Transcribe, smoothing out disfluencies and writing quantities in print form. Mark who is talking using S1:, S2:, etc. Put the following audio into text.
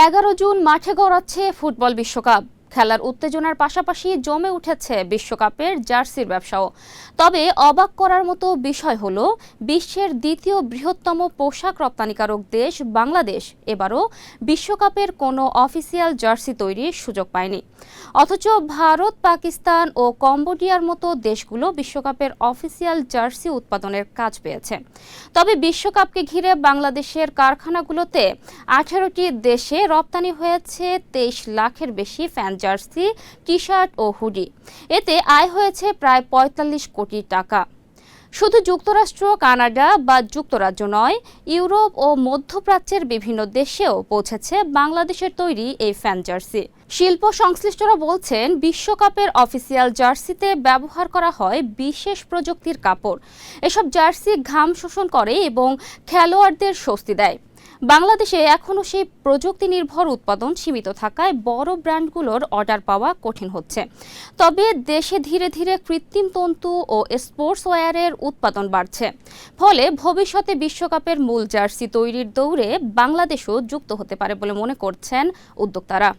S1: 11 June মাঠে গড়াচ্ছে football বিশ্বকাপ। খেলার উত্তেজনার পাশাপাশি জমে উঠেছে বিশ্বকাপের জার্সির ব্যবসাও। তবে অবাক করার মতো বিষয় হলো, বিশ্বের দ্বিতীয় বৃহত্তম পোশাক রপ্তানিকারক দেশ বাংলাদেশ এবারও বিশ্বকাপের কোনো অফিসিয়াল জার্সি তৈরির সুযোগ পায়নি। অথচ ভারত, পাকিস্তান ও কম্বোডিয়ার মতো দেশগুলো বিশ্বকাপের অফিসিয়াল জার্সি উৎপাদনের কাজ পেয়েছে। তবে বিশ্বকাপকে ঘিরে বাংলাদেশের কারখানাগুলোতে 18টি দেশে রপ্তানি হয়েছে 23 লাখের বেশি ফ্যান জার্সি, টি শার্ট ও হুডি। এতে আয় হয়েছে প্রায় 45 কোটি টাকা। শুধু যুক্তরাষ্ট্র, কানাডা বা যুক্তরাজ্য নয়, ইউরোপ ও মধ্যপ্রাচ্যের বিভিন্ন দেশেও পৌঁছেছে বাংলাদেশের তৈরি এই ফ্যান জার্সি। শিল্প সংশ্লিষ্টরা বলছেন, বিশ্বকাপের অফিসিয়াল জার্সিতে ব্যবহার করা হয় বিশেষ প্রযুক্তির কাপড়। এসব জার্সি ঘাম শোষণ করে এবং খেলোয়াড়দের স্বস্তি দেয়। বাংলাদেশে এখনও সেই প্রযুক্তি নির্ভর উৎপাদন সীমিত থাকায় বড় ব্র্যান্ডগুলোর অর্ডার পাওয়া কঠিন হচ্ছে। তবে দেশে ধীরে ধীরে কৃত্রিম তন্তু ও স্পোর্টস ওয়্যারের উৎপাদন বাড়ছে। ফলে ভবিষ্যতে বিশ্বকাপের মূল জার্সি তৈরির দৌড়ে বাংলাদেশও যুক্ত হতে পারে বলে মনে করছেন উদ্যোক্তারা।